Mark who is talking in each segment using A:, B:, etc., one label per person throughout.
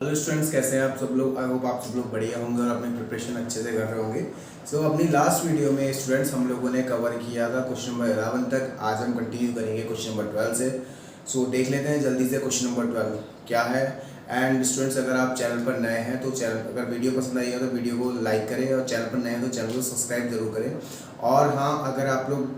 A: Hello students, कैसे हैं आप सब लोग। आई होप आप सब लोग बढ़िया होंगे और अपनी प्रिपरेशन अच्छे से कर रहे होंगे। सो अपनी लास्ट वीडियो में स्टूडेंट्स हम लोगों ने कवर किया था क्वेश्चन नंबर 11 तक। आज हम कंटिन्यू करेंगे क्वेश्चन नंबर 12 से। सो देख लेते हैं जल्दी से क्वेश्चन नंबर 12 क्या है। एंड स्टूडेंट्स, अगर आप चैनल पर नए हैं तो चैनल, अगर वीडियो पसंद आई है तो वीडियो को लाइक करें, और चैनल पर नए हैं तो चैनल को सब्सक्राइब जरूर करें। और हाँ, अगर आप लोग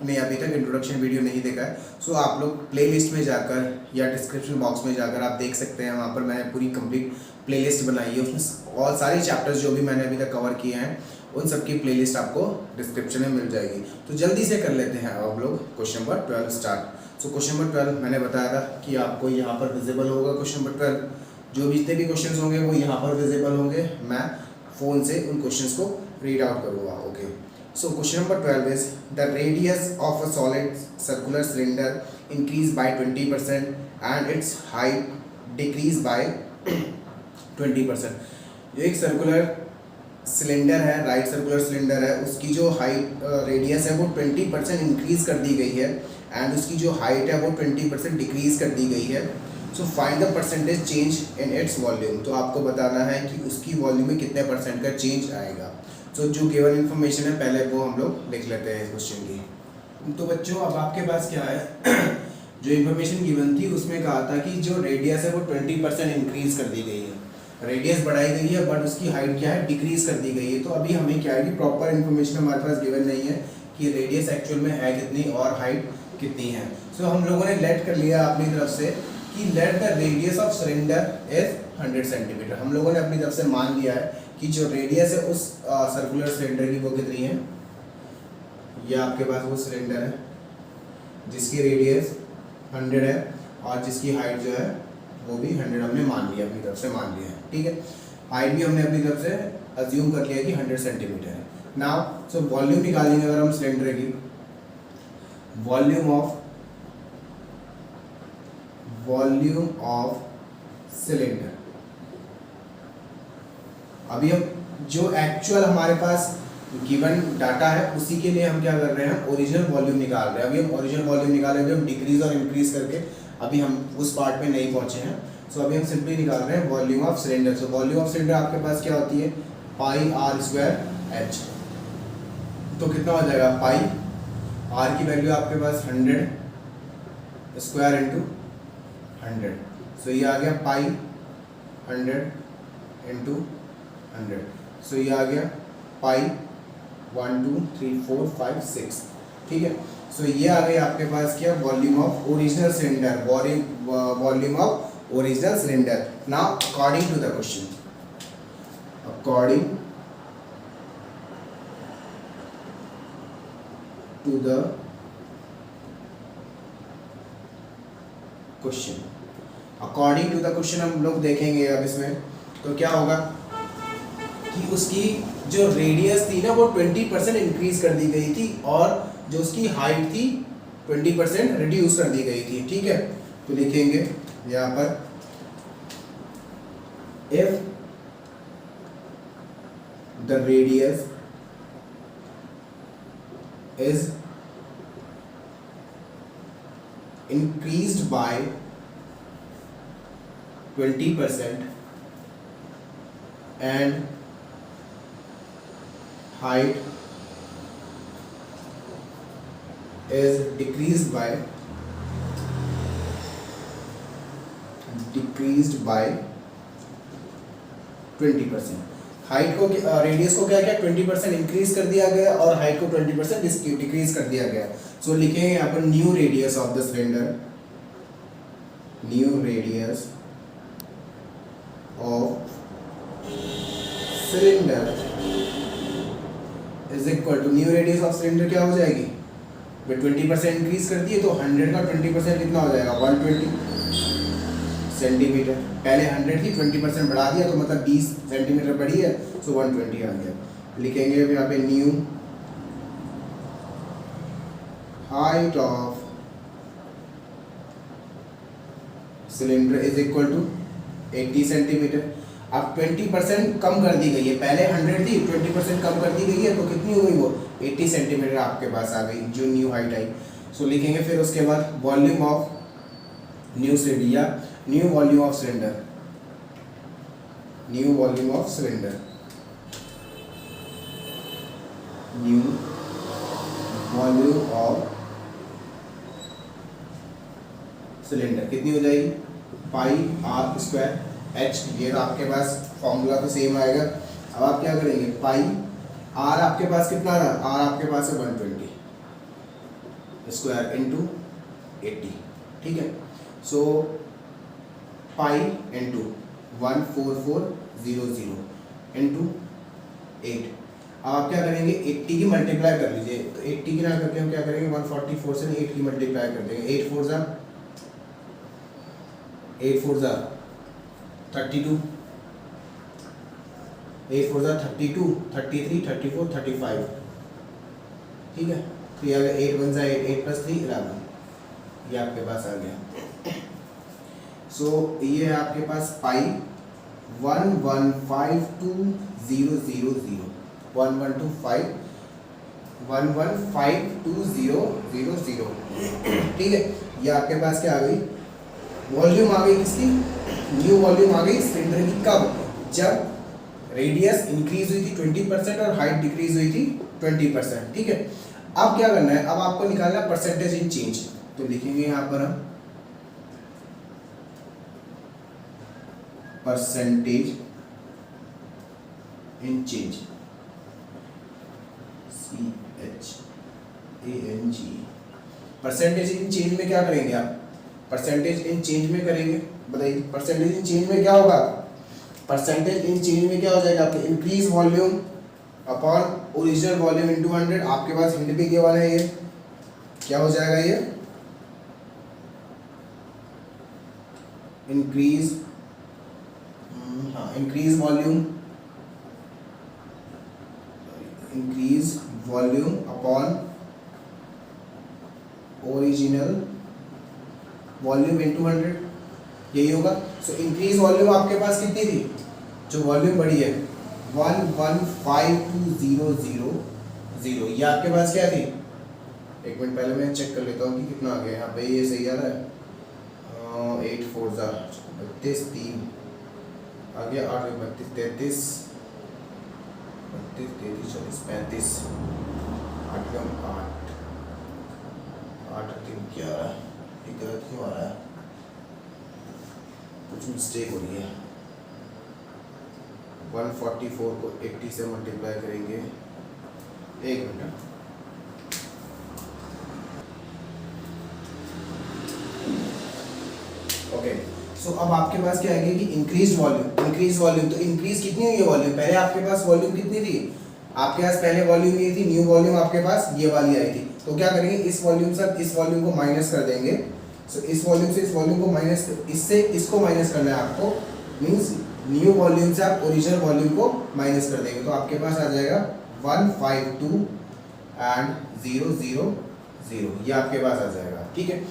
A: ने अभी तक इंट्रोडक्शन वीडियो नहीं देखा है सो आप लोग प्लेलिस्ट में जाकर या डिस्क्रिप्शन बॉक्स में जाकर आप देख सकते हैं। वहाँ पर मैंने पूरी कंप्लीट प्लेलिस्ट बनाई है, उसमें और सारे चैप्टर्स जो भी मैंने अभी तक कवर किए हैं उन सब की प्लेलिस्ट आपको डिस्क्रिप्शन में मिल जाएगी। तो जल्दी से कर लेते हैं आप लोग question number 12 start. So question number 12 मैंने बताया था कि आपको यहाँ पर विजिबल होगा। क्वेश्चन नंबर 12 जो भी जितने भी क्वेश्चन होंगे वो यहाँ पर विजिबल होंगे। मैं फ़ोन से उन क्वेश्चन को रीड आउट करूँगा। Okay, so question number 12 is the radius of a solid circular cylinder increased by 20% and its height decreased by 20%। जो एक सर्कुलर सिलेंडर है, राइट सर्कुलर सिलेंडर है, उसकी जो हाइट रेडियस है वो 20% इंक्रीज कर दी गई है एंड उसकी जो हाइट है वो 20% डिक्रीज कर दी गई है। So find the percentage change in its volume. तो आपको बताना है कि उसकी वॉल्यूम में कितने परसेंट का चेंज आएगा। तो जो गिवन इन्फॉर्मेशन है पहले वो हम लोग लिख लेते हैं इस क्वेश्चन की। तो बच्चों, अब आपके पास क्या है जो इन्फॉर्मेशन गिवन थी उसमें कहा था कि जो रेडियस है वो 20% इंक्रीज कर दी गई है। रेडियस बढ़ाई गई है बट उसकी हाइट क्या है, डिक्रीज कर दी गई है। तो अभी हमें क्या है कि प्रॉपर इन्फॉर्मेशन हमारे पास गिवन नहीं है कि रेडियस एक्चुअल में है कितनी और हाइट कितनी है। सो हम लोगों ने लेट कर लिया अपनी तरफ से कि let the radius of cylinder is 100 centimetre. हम लोगों ने अपनी तरफ से मान लिया है कि जो रेडियस है उस सर्कुलर सिलेंडर की वो कितनी है। यह आपके पास वो सिलेंडर है जिसकी रेडियस 100 है और जिसकी हाइट जो है वो भी 100 हमने मान लिया, अपनी तरफ से मान लिया है। ठीक है, हाइट भी हमने अपनी तरफ से अज्यूम कर लिया कि 100 सेंटीमीटर है। नाउ सो वॉल्यूम निकालेंगे अगर हम सिलेंडर की, वॉल्यूम ऑफ सिलेंडर। अभी हम जो एक्चुअल हमारे पास गिवन डाटा है उसी के लिए हम क्या कर रहे हैं, ओरिजिनल वॉल्यूम निकाल रहे हैं। अभी हम ओरिजिनल वॉल्यूम निकालेंगे, हम डिक्रीज और इंक्रीज करके अभी हम उस पार्ट में नहीं पहुंचे हैं। सो अभी हम सिंपली निकाल रहे हैं volume of cylinder. So volume of cylinder आपके पास क्या होती है, पाई आर स्क्वायर एच। तो कितना हो जाएगा, पाई आर की वैल्यू आपके पास 100 स्क्वायर इंटू 100। सो ये आ गया पाई 100 इंटू 100। सो ये आ गया पाई 1 2 3 4 5 6। ठीक है, सो ये आ गई आपके पास क्या, volume of original cylinder, volume of original cylinder. Now according to the question, according to the question, according to the question हम लोग देखेंगे अब इसमें तो क्या होगा कि उसकी जो रेडियस थी ना वो 20% इंक्रीज कर दी गई थी और जो उसकी हाइट थी 20% रिड्यूस कर दी गई थी। ठीक है, तो लिखेंगे यहाँ पर if the radius is increased by 20% and height is decreased by 20%। Height को, रेडियस को क्या क्या 20% इंक्रीज कर दिया गया और हाइट को 20% डिक्रीज कर दिया गया। सो लिखेंगे यहाँ पर new radius of the cylinder, new radius of cylinder is equal to, new radius of cylinder क्या हो जाएगी, 20% इंक्रीज कर दिए तो 100 का 20% कितना हो जाएगा, 120 सेंटीमीटर। पहले 100 थी, 20% बढ़ा दिया तो मतलब 20 सेंटीमीटर बढ़ी है, सो 120 आ गया। लिखेंगे अब यहाँ पे new height of cylinder is equal to 80 centimetre. अब 20% कम कर दी गई है, पहले 100 थी, 20% कम कर दी गई है तो कितनी हो गई वो 80 सेंटीमीटर आपके पास आ गई, जो न्यू हाइट आई। सो लिखेंगे फिर उसके बाद वॉल्यूम ऑफ न्यू सिलेंडर या new volume of cylinder, new volume of cylinder, new volume of cylinder कितनी हो जाएगी, पाई आर स्क्वायर एच। ये तो आपके पास फॉर्मूला तो सेम आएगा। अब आप क्या करेंगे, पाई आर आपके पास कितना था, आर आपके पास है 120 स्क्वायर इंटू 80, ठीक है। सो पाई इंटू 14400 इंटू 8। अब आप क्या करेंगे, 80 की मल्टीप्लाई कर लीजिए। तो 80 की ना करके हम क्या करेंगे, 144 से 8 की मल्टीप्लाई कर देंगे। 8 4 जा 32, 8 4 जा 32, 33, 34, 35, ठीक है। तो ये अगर 8 1 जा 8 + 3 11, ये आपके पास आ गया। सो ये है आपके पास पाई 1152000, 1152000, ठीक है। ये आपके पास क्या आ गई, वॉल्यूम आ गई किसकी, न्यू वॉल्यूम आ गई सिलेंडर की। कब, जब रेडियस इंक्रीज हुई थी 20% और हाइट डिक्रीज हुई थी 20%, ठीक है। अब क्या करना है, अब आपको निकालना है परसेंटेज इन चेंज। तो लिखेंगे यहाँ पर हम percentage in change, CHANG। Percentage in change में क्या करेंगे आप, परसेंटेज इन चेंज में करेंगे, बताइए परसेंटेज इन चेंज में क्या होगा। परसेंटेज इन चेंज में क्या हो जाएगा आपके, increase volume upon original volume into 100। आपके पास हिंट भी के वाला है, ये क्या हो जाएगा, ये इंक्रीज, हाँ increase volume, increase volume upon original volume into 100, यही होगा। सो इंक्रीज वॉल्यूम आपके पास कितनी थी, जो वॉल्यूम बड़ी है 1152000, ये आपके पास क्या थी, एक मिनट पहले मैं चेक कर लेता हूँ कि कितना आ गया यहाँ पे। ये सही आ रहा है, 8 4 जा 32, 3 आ गया, 8 32 33 32 33 40 35, 8 कम 8 8 3 11, गलत क्यों आ रहा है, कुछ मिस्टेक हो रही है। 144 को 80 से मल्टीप्लाई करेंगे, एक मिनट। ओके, सो अब आपके पास क्या आएगी कि इंक्रीज वॉल्यूम, इंक्रीज वॉल्यूम। तो इंक्रीज कितनी हुई है वॉल्यूम, पहले आपके पास वॉल्यूम कितनी थी, आपके पास पहले वॉल्यूम ये थी, न्यू वॉल्यूम आपके पास ये वाली आई थी। तो क्या करेंगे, इस वॉल्यूम से इस वॉल्यूम को माइनस कर देंगे। सो इस वॉल्यूम से इस वॉल्यूम को माइनस, इससे इसको माइनस करना है आपको, मींस न्यू वॉल्यूम से आप ओरिजिनल वॉल्यूम को माइनस कर देंगे। तो आपके पास आ जाएगा 152 एंड 000, ये आपके पास आ जाएगा, ठीक है।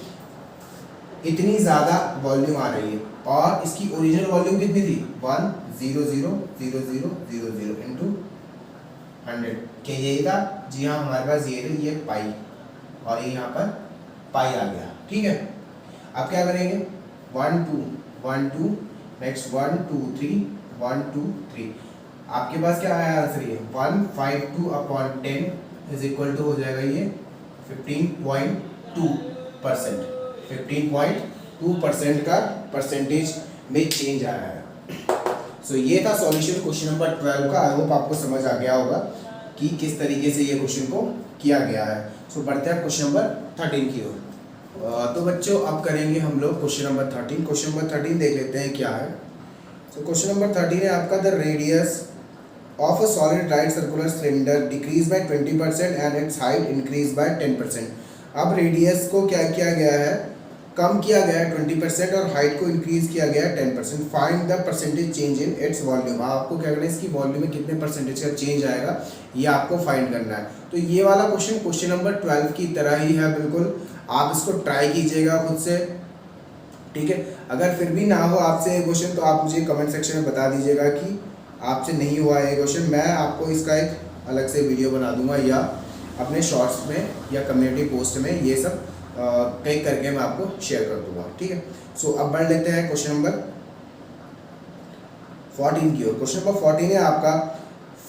A: इतनी ज़्यादा वॉल्यूम आ रही है और इसकी ओरिजिनल वॉल्यूम कितनी थी, 1000000 इंटू 100, क्या यही था, जी हाँ हमारे पास ये पाई और ये यहाँ पर पाई आ गया, ठीक है। अब क्या करेंगे, 1 2 1 2, नेक्स्ट 1 2 3 1 2 3, आपके पास क्या आया आंसर, ये 152/10 इज इक्वल टू हो जाएगा ये 15.2%, 15.2% का परसेंटेज में चेंज आया है। सो ये था सॉल्यूशन क्वेश्चन नंबर 12 का। आई होप आपको समझ आ गया होगा कि किस तरीके से ये क्वेश्चन को किया गया है। सो बढ़ते हैं क्वेश्चन नंबर 13 की ओर। तो बच्चों अब करेंगे हम लोग क्वेश्चन नंबर 13। क्वेश्चन नंबर 13 देख लेते हैं क्या है। सो क्वेश्चन नंबर 13 है आपका, the radius of a solid right circular cylinder decrease by 20% and it's height increase by 10%। अब रेडियस को क्या किया गया है, कम किया गया है 20% और हाइट को इंक्रीज किया गया है 10%। Find the percentage change in its volume. आपको क्या करना है, इसकी वॉल्यूम में कितने परसेंटेज का चेंज आएगा ये आपको फाइंड करना है। तो ये वाला क्वेश्चन क्वेश्चन नंबर 12 की तरह ही है बिल्कुल, आप इसको ट्राई कीजिएगा खुद से, ठीक है। अगर फिर भी ना हो आपसे ये क्वेश्चन तो आप मुझे कमेंट सेक्शन में बता दीजिएगा कि आपसे नहीं हुआ है ये क्वेश्चन। मैं आपको इसका एक अलग से वीडियो बना दूंगा या अपने शॉर्ट्स में या कम्युनिटी पोस्ट में ये सब टेक करके मैं आपको शेयर कर दूंगा, ठीक है। सो अब बढ़ लेते हैं क्वेश्चन नंबर 14 की ओर। क्वेश्चन नंबर 14 है आपका,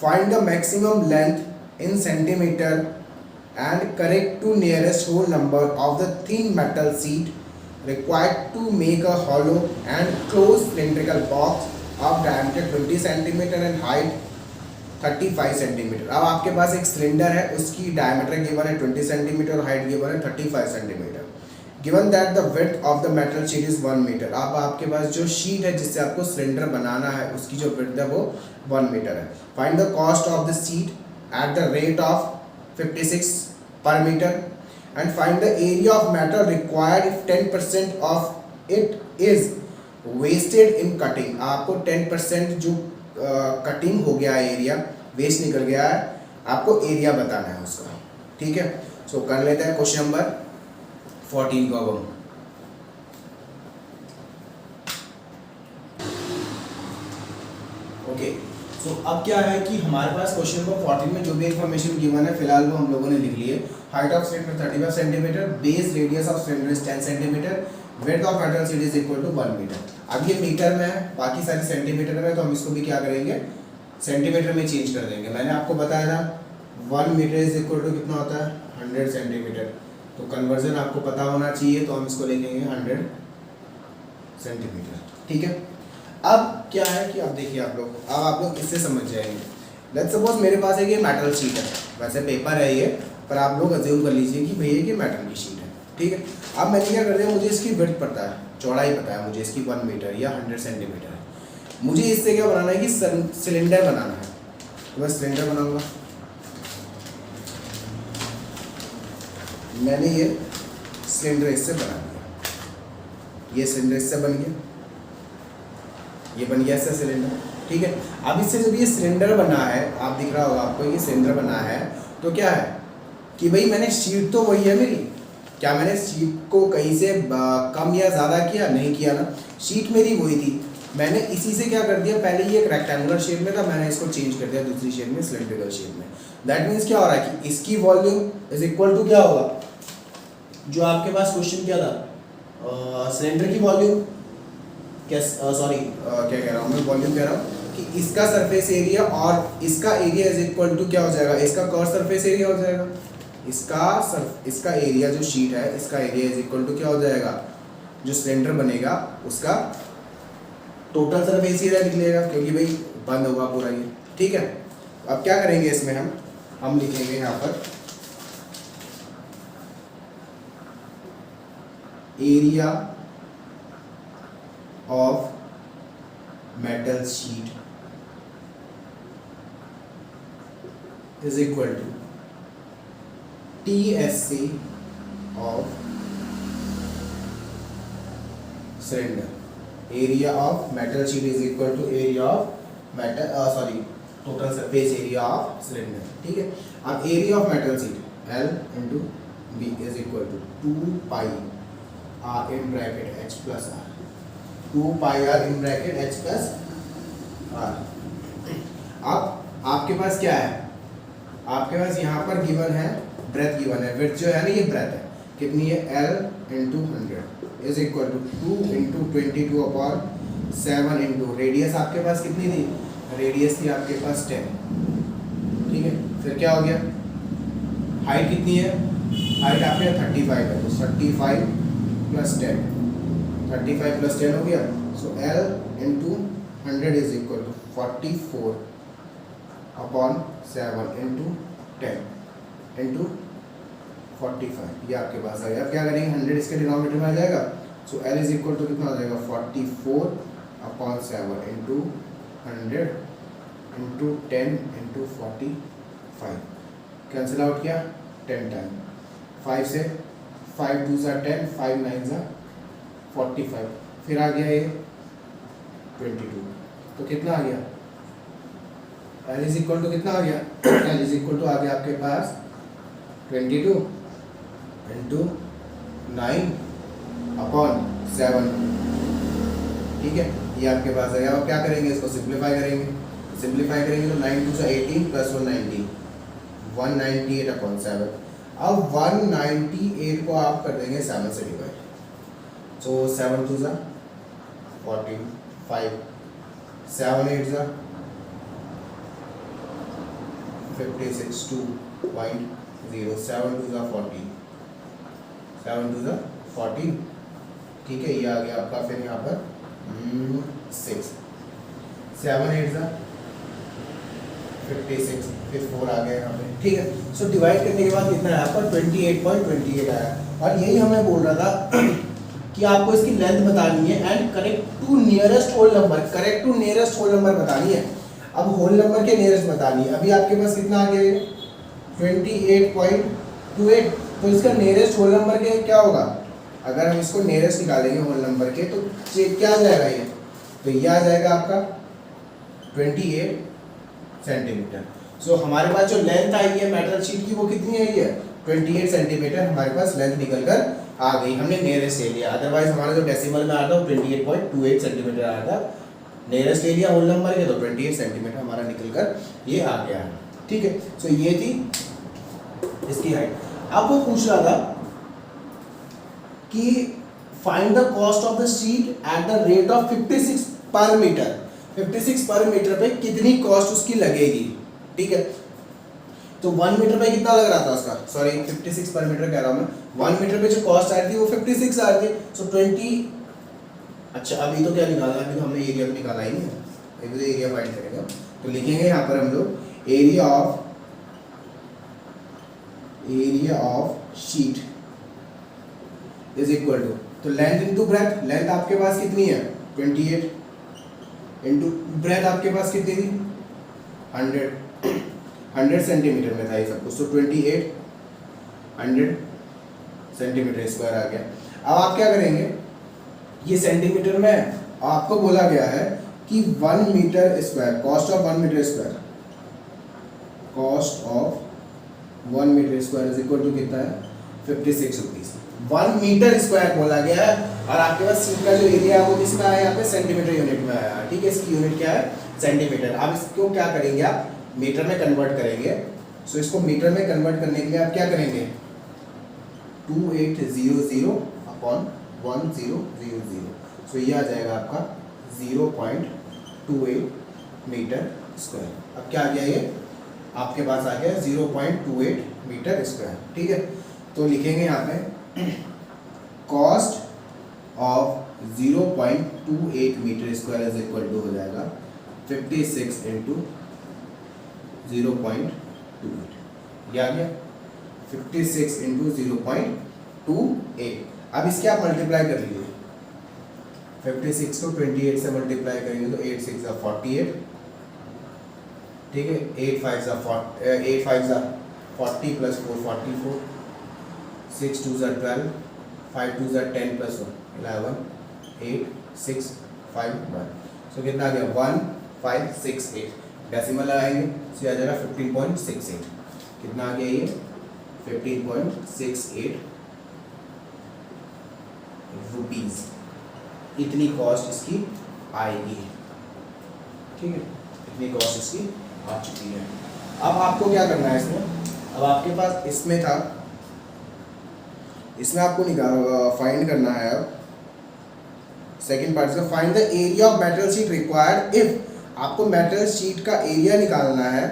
A: find the maximum length in centimetre and correct to nearest whole number of the thin metal sheet required to make a hollow and closed cylindrical box of diameter 20 cm and height 35 cm। अब आपके पास एक cylinder है, उसकी diameter given है 20 cm और height given है 35 cm। Given that the width of the metal sheet is 1 metre. अब आपके पास जो शीट है जिससे आपको सिलेंडर बनाना है उसकी जो विड्थ है वो 1 मीटर है। Find the cost of the seat at the rate of 56 पर metre and find the area of metal required if 10% of it is wasted in cutting। आपको 10% जो कटिंग हो गया है, एरिया वेस्ट निकल गया है, आपको एरिया बताना है उसका। ठीक है, सो कर लेते हैं क्वेश्चन नंबर 14 को। अब हम ओके, सो अब क्या है कि हमारे पास क्वेश्चन नंबर 14 में जो भी इन्फॉर्मेशन गिवन है फिलहाल वो हम लोगों ने लिख ली है। Height of cylinder 35 centimetre, base radius of cylinder is 10 centimetre, width of metal sheet is equal to 1 metre. अब ये मीटर में है, बाकी सारी सेंटीमीटर में, तो हम इसको भी क्या करेंगे, सेंटीमीटर में चेंज कर देंगे। मैंने आपको बताया था 1 मीटर इज इक्वल टू कितना होता है, 100 सेंटीमीटर। तो कन्वर्जन आपको पता होना चाहिए, तो हम इसको लिखेंगे 100 सेंटीमीटर। ठीक है, अब क्या है कि अब देखिए आप लोग इससे समझ जाएंगे। लेट्स सपोज मेरे पास एक ये मेटल शीट है, वैसे पेपर है ये, पर आप लोग अज्यूम कर लीजिए कि भैया ये मेटल की शीट है। ठीक है, अब मैंने क्या कर दिया, मुझे इसकी विड्थ पता है, चौड़ाई पता है मुझे इसकी 1 मीटर या 100 सेंटीमीटर है। मुझे इससे क्या बनाना है कि सिलेंडर बनाना है, तो मैं सिलेंडर बनाऊंगा। मैंने ये सिलेंडर इससे बना दिया, ये सिलेंडर इससे बन गया, ये बन गया इससे सिलेंडर। ठीक है, अब इससे जब ये सिलेंडर बना है, आप दिख रहा होगा आपको ये सिलेंडर बना है, तो क्या है कि भाई मैंने शीट तो वही है मेरी, क्या मैंने शीट को कहीं से कम या ज़्यादा किया, नहीं किया ना, शीट मेरी वही थी। मैंने इसी से क्या कर दिया, पहले ये एक रेक्टेंगुलर शेप में था, मैंने इसको चेंज कर दिया दूसरी शेप में, सिलेंड्रिकल शेप में। दैट मीन्स क्या हो रहा है कि इसकी वॉल्यूम इज इक्वल टू क्या होगा, जो आपके पास क्वेश्चन क्या था, सिलेंडर की वॉल्यूम, क्या कह रहा हूँ मैं, वॉल्यूम कह रहा हूँ कि इसका सरफेस एरिया और इसका एरिया इज इक्वल टू क्या हो जाएगा, इसका कर्व सरफेस एरिया हो जाएगा। इसका एरिया जो शीट है, इसका एरिया इज इक्वल टू क्या हो जाएगा, जो सिलेंडर बनेगा उसका टोटल सरफेस एरिया निकलेगा, क्योंकि भाई बंद होगा पूरा ये। ठीक है, अब क्या करेंगे इसमें, हम लिखेंगे यहाँ पर area of metal sheet is equal to TSC of cylinder। area of metal sheet is equal to area of metal total surface area of cylinder। ठीक है, अब area of metal sheet L into B is equal to 2 pi R in bracket H plus R, 2 pi R in bracket H plus R। अब आपके पास क्या है, आपके पास यहाँ पर गिवन है ब्रेथ गिवन है, विड्थ जो है ना ये ब्रेथ है, कितनी है, L into 100 is equal to 2 into 22 upon 7 into radius आपके पास कितनी थी, रेडियस थी आपके पास 10। ठीक है, फिर क्या हो गया, हाइट कितनी है, हाइट आपके 35 है, तो 35 प्लस 10, 35 प्लस 10 हो गया। So L into 100 is equal to 44 upon 7 into 10 into 45, ये आपके पास आ गया। अब क्या करेंगे, 100 इसके डिनोमिनेटर में आ जाएगा, सो L इज इक्वल टू कितना हो जाएगा, 44 upon 7 into 100 into 10 into 45, cancel out किया 10 टाइम, 5 से 5 2 सा 10, 5 9 सा 45, फिर आ गया ये 22, तो कितना आ गया, L इज इक्वल टू कितना आ गया, L इज इक्वल टू आ गया आपके पास 22 इंटू 9 अपॉन 7। ठीक है, ये आपके पास आ गया। अब क्या करेंगे, इसको सिंप्लीफाई करेंगे तो 9 2 सा 18 प्लस 190, 198 अपॉन 7। अब 198 को आप कर देंगे 7 से डिवाइड, सो 7 2 सा 14, 5 7 8 जा 56 2.0, 7 2 जा 14, 7 2 जा 14, ठीक है। ये आ गया आपका फिर यहाँ पर 6, 7 8 जा 56, फिर 4 आ गया यहाँ पे, ठीक है। सो डिवाइड करने के बाद कितना है आपका 28.28 आया। और यही हमें बोल रहा था कि आपको इसकी लेंथ बतानी है and correct to nearest whole number, correct to nearest whole number बतानी है। अब होल नंबर के नियरेस्ट बतानी है। अभी आपके पास कितना आ गया 28.28, तो इसका नियरेस्ट होल नंबर के क्या होगा, अगर हम इसको नियरेस्ट निकालेंगे होल नंबर के तो क्या आ जाएगा ये, तो ये आ जाएगा आपका 28 सेंटीमीटर। सो हमारे पास जो लेंथ आई है मेटल शीट की वो कितनी आई है 28 सेंटीमीटर, हमारे पास लेंथ निकल कर आ गई, हमने नियरेस्ट ले लिया। अदरवाइज हमारा जो डेसिमल में आता है वो 28.28 सेंटीमीटर आया था, नियरेस्ट ले लिया होल नंबर के तो 28 सेंटीमीटर हमारा निकल कर ये आ गया है, ठीक है। सो ये थी इसकी हाइट। अब वो पूछ रहा था कि find the cost of the sheet at the rate of 56 पर मीटर, 56 पर मीटर पे कितनी कॉस्ट उसकी लगेगी, ठीक है। तो 1 मीटर पे कितना लग रहा था उसका, सॉरी 56 पर मीटर कह रहा हूँ मैं, 1 मीटर पे जो कॉस्ट आ रही थी वो 56 आ रही थी। सो 20, अच्छा अभी तो क्या निकाला, अभी तो हमने एरिया भी निकाला ही नहीं है, अभी तो एरिया फाइंड करेंगे। तो लिखेंगे यहाँ पर हम लोग area of sheet is equal to, तो लेंथ इंटू ब्रेथ, लेंथ आपके पास कितनी है 28 इंटू ब्रेथ आपके पास कितनी थी 100 सेंटीमीटर में था ये सब कुछ, तो 28 100 सेंटीमीटर स्क्वायर आ गया। अब आप क्या करेंगे, ये सेंटीमीटर में आपको बोला गया है कि 1 metre square, cost of 1 metre square, cost of 1 metre square is equal to कितना है 56 रुपीज। 1 मीटर स्क्वायर बोला गया है और आपके पास शीट का जो एरिया है वो किसमें आया यहाँ पे सेंटीमीटर यूनिट में आया, ठीक है। इसकी यूनिट क्या है सेंटीमीटर। अब इसको क्या करेंगे आप मीटर में कन्वर्ट करेंगे। सो इसको मीटर में कन्वर्ट करने के लिए आप क्या करेंगे 2800 अपॉन 1000, सो ये आ जाएगा आपका 0.28 मीटर स्क्वायर। अब क्या आ गया ये आपके पास आ गया 0.28 मीटर स्क्वायर, ठीक है। तो लिखेंगे यहाँ पे cost of 0.28 metre square is equal to हो जाएगा 56 इंटू 0.28, ये आ गया 56 इंटू 0.28। अब इसके आप मल्टीप्लाई कर लीजिए, 56 को 28 से मल्टीप्लाई करेंगे तो 8 6 48, ठीक है। 8 5 40 प्लस 4 44, 6 2 12, 5 2 10 प्लस 1 11, 8 6 5 1, सो कितना आ गया 1568, डेसिमल लगाएंगे तो आ जाएगा 15.68, कितना आ गया ये 15.68 रुपीज, इतनी कॉस्ट इसकी आएगी, ठीक है। इतनी कॉस्ट इसकी आ चुकी है। अब आपको क्या करना है इसमें, अब आपके पास इसमें था, इसमें आपको फाइंड करना है। अब सेकंड पार्ट से find the area of metal sheet required if, आपको मेटल शीट का एरिया निकालना है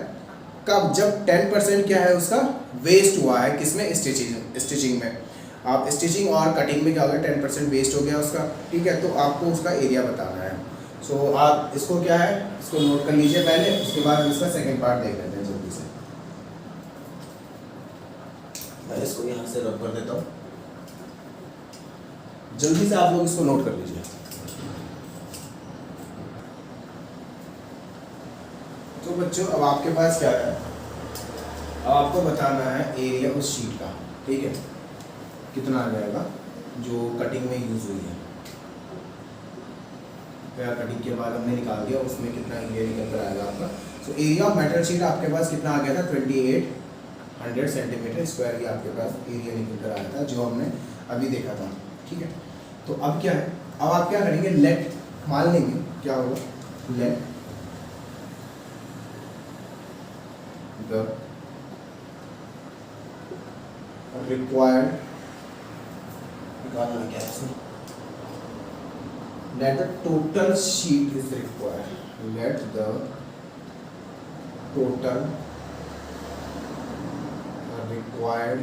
A: कब, जब 10% क्या है उसका वेस्ट हुआ है, किसमें स्टिचिंग में। आप स्टिचिंग और कटिंग में क्या होगा 10% वेस्ट हो गया उसका, ठीक है। तो आपको उसका एरिया बताना है। सो आप इसको क्या है इसको नोट कर लीजिए पहले, उसके बाद हम इसका सेकंड पार्ट देख लेते हैं जल्दी से। मैं इसको यहाँ से रब कर देता हूँ, जल्दी से आप लोग इसको नोट कर लीजिए। तो बच्चों अब आपके पास क्या है, अब आपको बताना है एरिया उस शीट का, ठीक है, कितना आ जाएगा जो कटिंग में यूज हुई है। या कटिंग के बाद हमने निकाल दिया उसमें कितना एरिया निकल कर आएगा आपका। So area of metal sheet आपके पास कितना आ गया था 2800 सेंटीमीटर स्क्वायर, ये आपके पास एरिया निकल कर आया था जो हमने अभी देखा था, ठीक है। तो अब क्या है, अब आप क्या करेंगे लेट मान लेंगे, क्या होगा लेट द रिक्वायर्ड, निकालना क्या है इसमें, let the total sheet is required, let the total required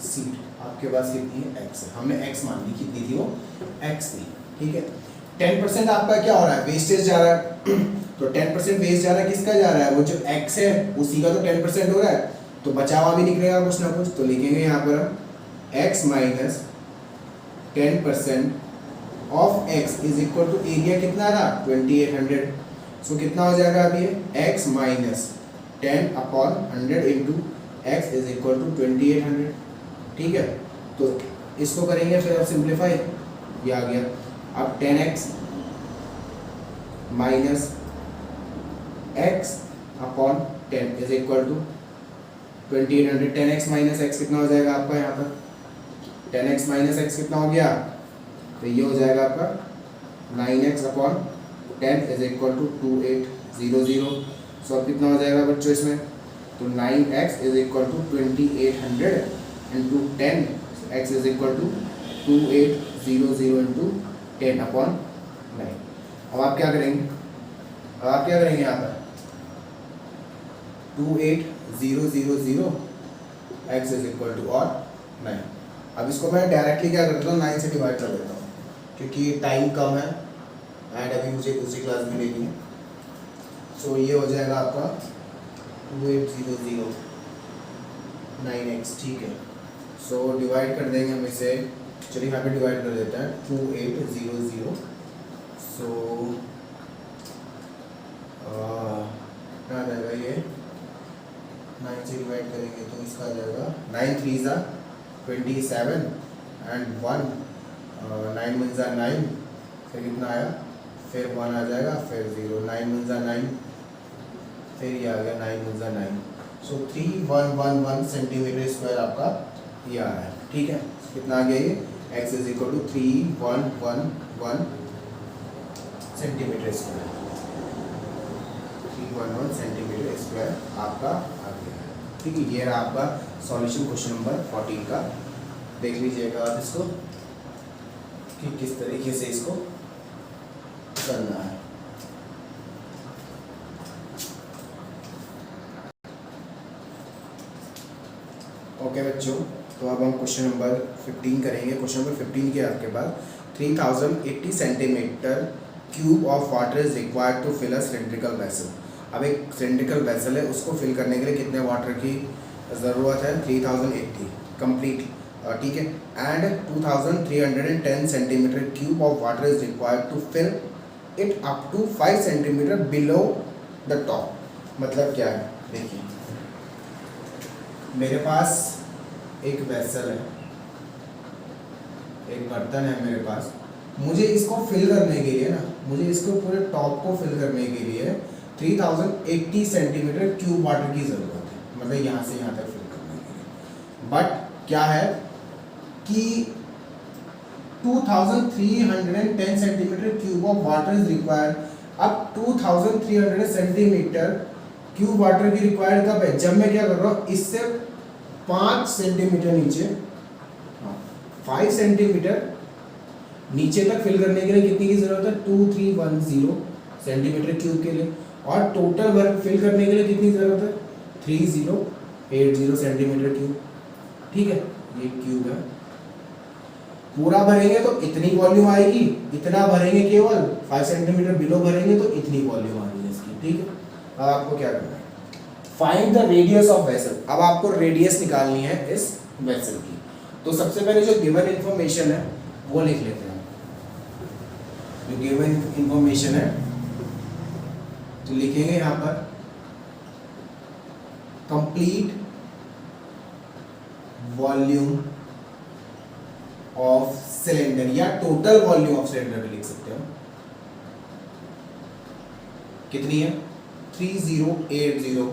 A: seat, आपके पास कितनी है x है, हमने x मान ली, कितनी थी वो x थी, ठीक है। 10% आपका क्या हो रहा है, वेस्टेज जा रहा है तो 10% वेस्ट जा रहा है, किसका जा रहा है, वो जो x है उसी का तो 10% हो रहा है, तो बचा हुआ भी निकलेगा कुछ ना कुछ, तो लिखेंगे यहाँ पर हम x minus 10% of x is equal to area कितना रहा 2800, सो कितना हो जाएगा अभी x minus 10 upon 100 into x is equal to 2800, ठीक है। तो इसको करेंगे फिर अब सिंप्लीफाई, ये आ गया, अब 10x minus x upon 10 is equal to 2800, 10x minus x कितना हो जाएगा आपका यहाँ पर, 10x माइनस x कितना हो गया, तो ये हो जाएगा आपका 9x upon 10 is equal to 2800, so अब कितना हो जाएगा बच्चों इसमें, तो 9x is equal to 2800 into 10x is equal to 2800 into 10 upon 9। अब आप क्या करेंगे, यहाँ पर 28000 x इज इक्वल टू और 9। अब इसको मैं डायरेक्टली क्या करता हूँ, 9 से डिवाइड कर देता हूँ क्योंकि टाइम कम है एंड अभी मुझे दूसरी क्लास भी लेनी है, सो ये हो जाएगा आपका 2800 9x, ठीक है। सो डिवाइड कर देंगे हम इसे, चलिए यहाँ पे डिवाइड कर देते हैं 2800, सो क्या आ जाएगा, ये 9 से डिवाइड करेंगे तो इसका आ जाएगा 9 3 ज़ा 27 एंड 1 9 1 ज़ा 9, फिर कितना आया, फिर 1 आ जाएगा, फिर 0, 9 1 ज़ा 9, फिर ये आ गया 9 1 ज़ा 9, सो 3111 सेंटीमीटर स्क्वायर आपका ये आ रहा है, ठीक है। कितना आ गया ये, x is equal to 3111 centimetre square, 311 centimetre square आपका आ गया है, ठीक है। ये रहा आपका सॉल्यूशन क्वेश्चन नंबर 14 का, देख लीजिएगा आप इसको कि किस तरीके से इसको करना है। ओके बच्चों, तो अब हम क्वेश्चन नंबर 15 करेंगे। क्वेश्चन नंबर 15 के आपके बाद 3080 centimetre cube of water is required to fill a cylindrical vessel. अब एक सिलेंड्रिकल वेसल है, उसको फिल करने के लिए कितने वाटर की ज़रूरत है, 3080 कंप्लीट, ठीक है। And 2310 centimetre cube of water is required to fill it up to 5 centimetre below the top. मतलब क्या है, देखिए मेरे पास एक वेसल है, एक बर्तन है मेरे पास, मुझे इसको फिल करने के लिए ना, मुझे इसको पूरे टॉप को फिल करने के लिए 3080 सेंटीमीटर क्यूब वाटर की ज़रूरत है, मतलब यहाँ से यहाँ तक फिल करने के लिए। बट क्या है कि 2310 centimetre cube of water is required. अब 2300 सेंटीमीटर क्यूब वाटर की रिक्वायर्ड कब है, जब मैं क्या कर रहा हूँ, इससे 5 सेंटीमीटर नीचे, 5 सेंटीमीटर नीचे तक फिल करने के लिए कितनी की जरूरत है, 2310 सेंटीमीटर क्यूब के लिए, और टोटल वर्क फिल करने के लिए कितनी जरूरत है, 3080 सेंटीमीटर क्यूब, ठीक है। ये क्यूब है, पूरा भरेंगे तो इतनी वॉल्यूम आएगी, इतना भरेंगे केवल 5 सेंटीमीटर बिलो भरेंगे तो इतनी वॉल्यूम आएगी इसकी, ठीक है। अब आपको क्या करना है, find the radius of vessel. अब आपको रेडियस निकालनी है इस वेसल की, तो सबसे पहले जो गिवन इंफॉर्मेशन है वो लिख लेते हैं। जो गिवन इंफॉर्मेशन है तो लिखेंगे यहाँ पर कंप्लीट वॉल्यूम ऑफ सिलेंडर, या टोटल वॉल्यूम ऑफ सिलेंडर भी लिख सकते हो। कितनी है, 3080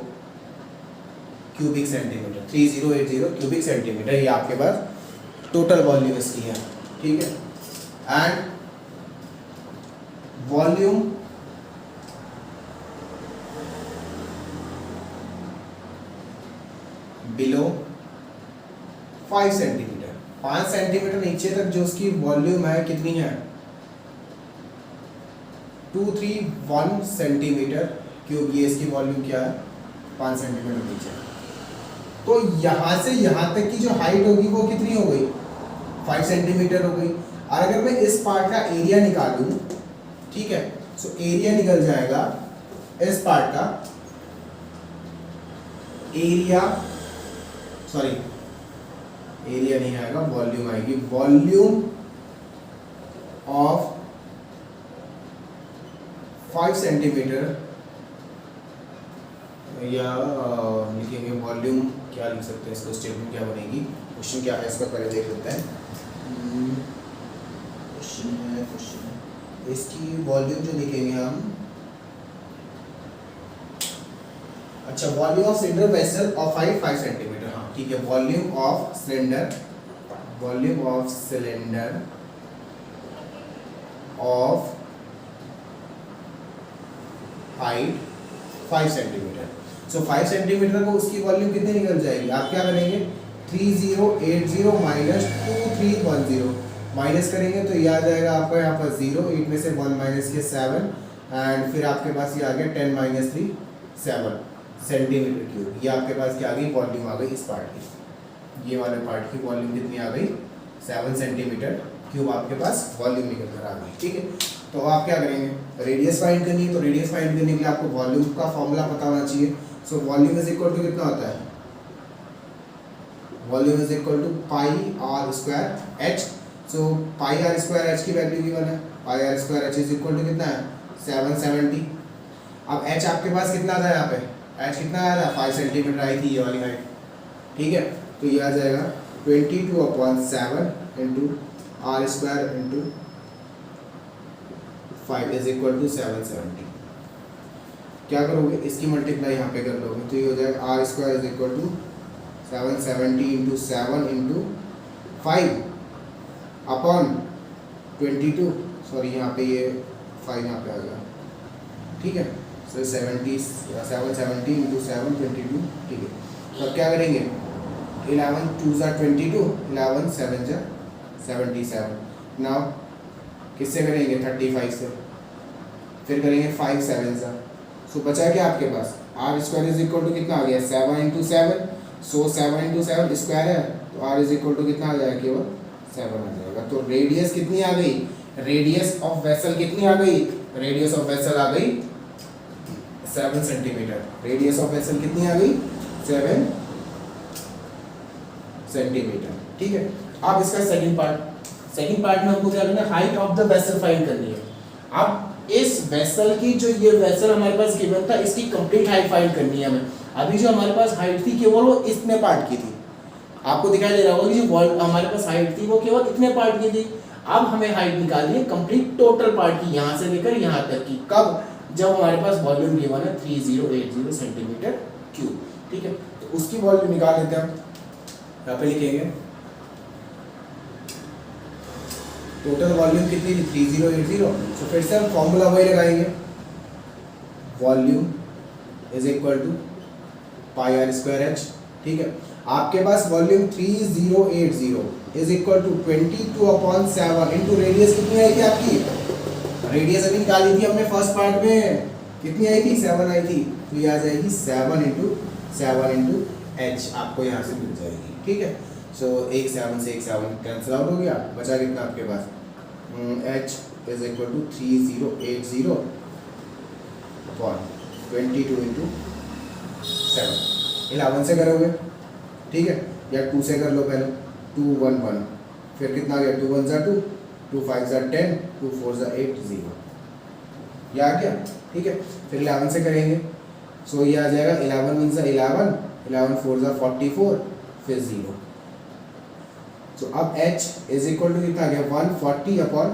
A: क्यूबिक सेंटीमीटर, 3080 क्यूबिक सेंटीमीटर, ये आपके पास टोटल वॉल्यूम इसकी है, ठीक है। And volume below 5 centimetre, 5 centimetre नीचे तक जो उसकी वॉल्यूम है कितनी है, 231 सेंटीमीटर क्यूब, ये इसकी वॉल्यूम क्या है 5 सेंटीमीटर नीचे। तो यहाँ से यहाँ तक की जो हाइट होगी वो कितनी हो गई 5 सेंटीमीटर हो गई। और अगर मैं इस पार्ट का एरिया निकालूं, ठीक है, सो एरिया निकल जाएगा इस पार्ट का एरिया, सॉरी एरिया नहीं आएगा, वॉल्यूम आएगी, वॉल्यूम ऑफ 5 सेंटीमीटर, या लिखेंगे वॉल्यूम, क्या लिख सकते हैं इसको, स्टेटमेंट क्या बनेगी, क्वेश्चन क्या है इसका पहले देख लेते हैं। क्वेश्चन इसकी वॉल्यूम जो लिखेंगे हम, अच्छा volume of cylinder vessel of height 5 centimetre, हाँ ठीक है, volume of cylinder of height 5 centimetre. So 5 centimetre को उसकी वॉल्यूम कितनी निकल जाएगी, आप क्या करेंगे 3080 माइनस 2310 माइनस करेंगे तो ये आ जाएगा आपका यहाँ पर 0, 8 में से 1 माइनस के 7, एंड फिर आपके पास ये आ गया 10 माइनस 3 7 सेंटीमीटर क्यूब। ये आपके पास क्या आ गई, वॉल्यूम आ गई इस पार्ट की, ये वाले पार्ट की वॉल्यूम कितनी आ गई 7 सेंटीमीटर क्यूब आपके पास वॉल्यूम निकल कर आ गई, ठीक है। तो आप क्या करेंगे, रेडियस फाइंड करनी है, तो रेडियस फाइंड करने के लिए आपको वॉल्यूम का फॉर्मूला पता होना चाहिए। So volume is equal to कितना होता है, volume is equal to pi r square h. So pi r square h की वैल्यू गिवन है, pi r square h is equal to कितना है 770। अब एच आपके पास कितना था, यहाँ पे एच कितना आया था 5 सेंटीमीटर आई थी ये वाली हाइट, ठीक है। तो ये आ जाएगा 22/7 into R square into 5 is equal to 770। क्या करोगे, इसकी मल्टीप्लाई यहाँ पे कर लोगे तो ये हो जाएगा R square is equal to 770 into 7 into 5 upon 22, sorry यहाँ पे ये 5 यहाँ पे आ गया, ठीक है। सो 770 इंटू 7 22, ठीक है। तो अब क्या करेंगे 11 2 22, 11 7 77, नाउ किससे करेंगे 35 से, फिर करेंगे 5 7 सा, सो बचा क्या आपके पास r square is equal to कितना आ गया 7 इंटू 7, सो 7 इंटू 7 स्क्वायर है तो आर इज इक्वल टू कितना आ जाएगा, केवल 7 आ जाएगा। तो रेडियस कितनी आ गई, रेडियस ऑफ वेसल कितनी आ गई, रेडियस ऑफ वेसल आ गई 7 सेंटीमीटर, रेडियस ऑफ वेसल कितनी आ गई 7 सेंटीमीटर, ठीक है। अब इसका सेकंड पार्ट में हमको क्या करना है, height of the vessel find करनी है। अब इस वेसल की जो ये वेसल हमारे पास गिवन था इसकी कंप्लीट हाइट फाइंड करनी है हमें। अभी जो हमारे पास हाइट थी केवल वो इतने पार्ट की थी, आपको दिखाई दे रहा होगा कि जो हमारे पास हाइट थी वो केवल इतने पार्ट की थी। अब हमें हाइट निकालनी है कंप्लीट टोटल पार्ट की, यहाँ से लेकर यहाँ तक की, कब, जब हमारे पास वॉल्यूम गिवन है 3080 सेंटीमीटर क्यूब, ठीक है। तो उसकी वॉल्यूम निकाल लेते हैं हम, यहाँ पे लिखेंगे टोटल वॉल्यूम कितनी थी 3080, तो फिर से हम फॉर्मूला वही लगाएंगे, volume is equal to pi r square h, ठीक है। आपके पास volume 3080 is equal to 22/7 into radius कितनी आई थी आपकी, रेडियस अभी निकाली थी हमने फर्स्ट पार्ट में, कितनी आई थी 7 आई थी, तो ये आ जाएगी 7 इंटू एच आपको यहाँ से मिल जाएगी, ठीक है। सो एक 7 से एक 7 कैंसिल आउट हो गया, बचा कितना आपके पास h is equal to 3080 upon 22 into 7, 11 से करोगे, ठीक है, या 2 से कर लो पहले, 2 1 1, फिर कितना आ गया 2 1 2, 2 5 10, 2 4 8 0, ये आ गया, ठीक है। फिर 11 से करेंगे, सो ये आ जाएगा 11 1 11, 11 4 44, फिर 0। सो अब h इज इक्वल टू कितना आ गया 140 upon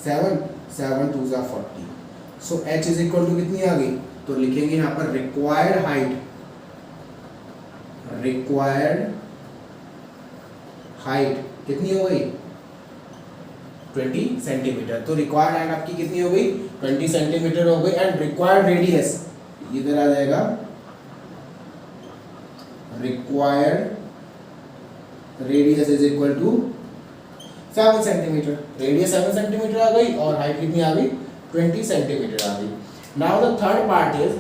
A: 7, 7 2 40, so h is equal to कितनी आ गई, तो लिखेंगे यहाँ पर रिक्वायर्ड हाइट कितनी हो गई 20 सेंटीमीटर। तो रिक्वायर्ड हाइट आपकी कितनी हो गई 20 सेंटीमीटर हो गई, एंड रिक्वायर्ड रेडियस इधर आ जाएगा, required radius is equal to 7 centimetre, radius 7 centimetre आ गई और हाइट कितनी आ गई 20 सेंटीमीटर आ गई। Now the third part is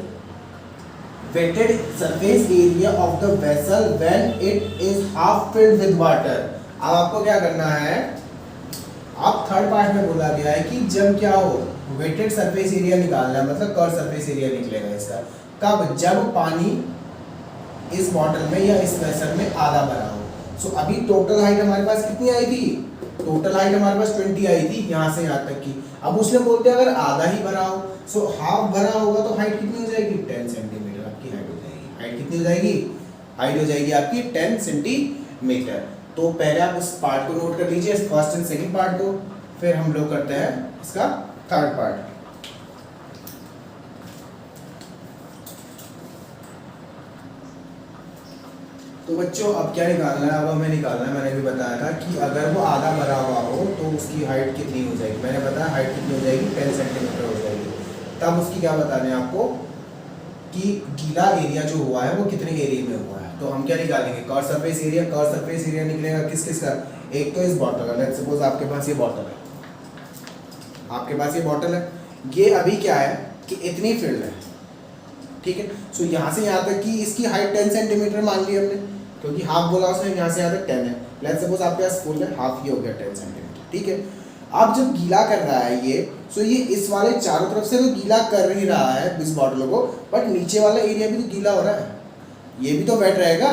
A: wetted surface area of the vessel when it is half filled with water। अब आपको क्या करना है, आप थर्ड पार्ट में बोला गया है कि जब क्या हो, वेटेड सरफेस एरिया निकालना है, मतलब कर्व सरफेस एरिया निकलेगा इसका कब, जब पानी इस बॉटल में या इस वेसल में आधा भरा हो। सो अभी टोटल हाइट हमारे पास कितनी आई थी, टोटल हाइट हमारे पास 20 आई थी यहाँ से यहाँ तक की। अब उसने बोलते अगर आधा ही भरा हो, सो हाफ भरा होगा तो हाइट कितनी हो जाएगी, 10 सेंटीमीटर आपकी हाइट हो जाएगी। हाइट कितनी हो जाएगी, हाइट हो जाएगी आपकी 10 सेंटीमीटर। तो पहले आप उस पार्ट को नोट कर लीजिए, फर्स्ट एंड सेकंड पार्ट को, फिर हम लोग करते हैं इसका थर्ड पार्ट। तो बच्चों अब क्या निकालना है, अब हमें निकालना है, मैंने भी बताया था कि अगर वो आधा भरा हुआ हो तो उसकी हाइट कितनी हो जाएगी, मैंने बताया हाइट कितनी हो जाएगी, 10 सेंटीमीटर हो जाएगी। तब उसकी क्या बताने आपको कि गीला एरिया जो हुआ है वो कितने एरिया में हुआ है। तो हम क्या निकालेंगे, curve surface area. Curve surface area निकलेगा किस किस का, एक तो इस बॉटल का, लेट्स सपोज आपके पास ये बॉटल है, आपके पास ये बॉटल है, ये अभी क्या है कि इतनी फील्ड है, ठीक है। सो यहाँ से यहाँ तक कि इसकी हाइट 10 सेंटीमीटर मान ली हमने, क्योंकि हाफ बोला उसने, यहाँ से यहाँ तक 10 है। लेट्स सपोज आपके पास फुल है, हाफ ही हो गया 10 सेंटीमीटर, ठीक है। अब जब गीला कर रहा है ये, सो ये इस वाले चारों तरफ से तो गीला कर ही रहा है इस बॉटल को, बट नीचे वाला एरिया भी तो गीला हो रहा है, ये भी तो वेट रहेगा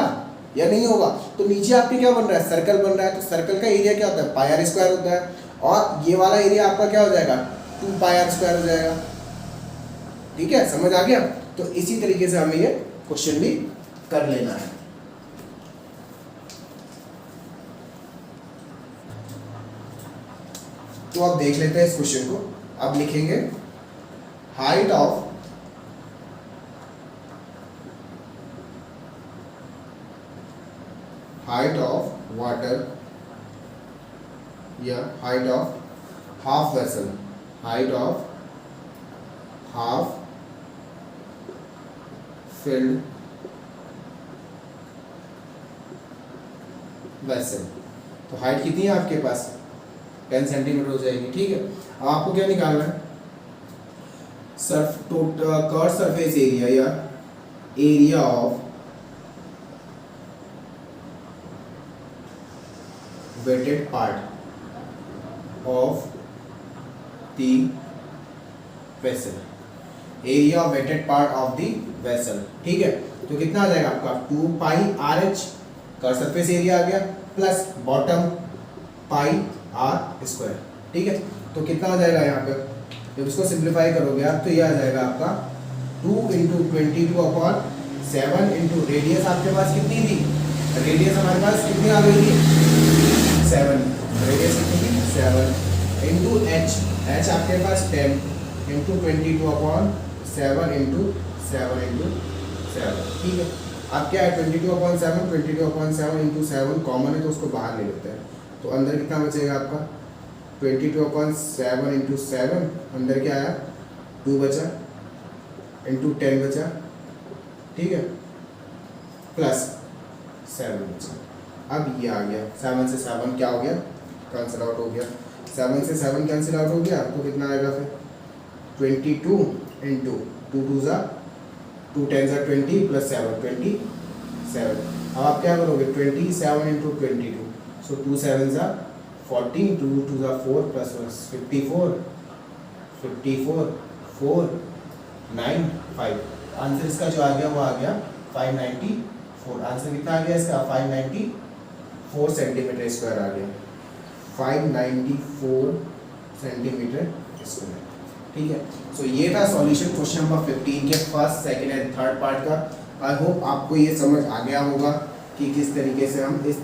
A: या नहीं होगा। तो नीचे आपके क्या बन रहा है, सर्कल बन रहा है। तो सर्कल का एरिया क्या होता है, पाई आर स्क्वायर होता है, और ये वाला एरिया आपका क्या हो जाएगा, 2 पाई आर स्क्वायर हो जाएगा, ठीक है, समझ आ गया। तो इसी तरीके से हमें ये क्वेश्चन भी कर लेना है। तो अब देख लेते हैं इस क्वेश्चन को। अब लिखेंगे हाइट ऑफ वाटर या height of half vessel, height of half filled vessel. तो हाइट कितनी है आपके पास, 10 सेंटीमीटर हो जाएगी, ठीक है। अब आपको क्या निकालना है, कर्व सरफेस एरिया या area of wetted part of the vessel, area of wetted part of the vessel, ठीक है। तो कितना आ जाएगा आपका, 2 pi r h curve surface area आ गया, plus bottom pi r square, ठीक है। तो कितना आ जाएगा यहाँ पे, जब इसको सिंप्लीफाई करोगे आप तो ये आ जाएगा आपका 2 × 22/7 इंटू रेडियस आपके पास कितनी थी, रेडियस हमारे पास कितनी आ गई थी, 7, रेडियस कितनी थी 7 इंटू एच, एच आपके पास 10 इंटू 22/7 इंटू 7, ठीक है। अब क्या है 22/7 इंटू 7 कॉमन है तो उसको बाहर ले लेते हैं, तो अंदर कितना बचेगा आपका 22/7 इंटू 7, अंदर क्या आया 2 बचा, इंटू 10 बचा, ठीक है, प्लस 7 बचा। अब ये आ गया 7 से 7 क्या हो गया, कैंसिल आउट हो गया, 7 से 7 कैंसिल आउट हो गया, तो कितना आएगा फिर 22 इंटू 2 2 10 20 प्लस 7 27। अब आप क्या करोगे 27 इंटू 22, सो 2 7 14, 2 2 4 प्लस 54 4 9 5। आंसर इसका जो आ गया वो आ गया 594। आंसर कितना आ गया इसका 594 सेंटीमीटर स्क्वायर आ गया, 594 सेंटीमीटर स्क्वायर, ठीक है। सो ये था सॉल्यूशन क्वेश्चन नंबर 15 के first, second and third part का। आई होप आपको ये समझ आ गया होगा कि किस तरीके से हम इस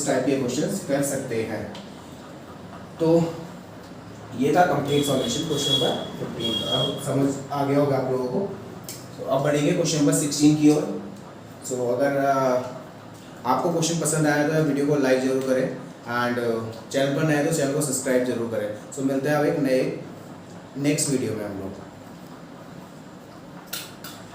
A: टाइप के क्वेश्चंस कर सकते हैं। तो ये था कंप्लीट सॉल्यूशन क्वेश्चन नंबर 15 का, अब समझ आ गया होगा आप लोगों को। तो अब बढ़ेंगे क्वेश्चन नंबर 16 की ओर। सो अगर आपको क्वेश्चन पसंद आया तो वीडियो को लाइक जरूर करें, एंड चैनल पर नए तो चैनल को सब्सक्राइब जरूर करें। सो मिलते हैं अब एक नए नेक्स्ट वीडियो में हम लोग।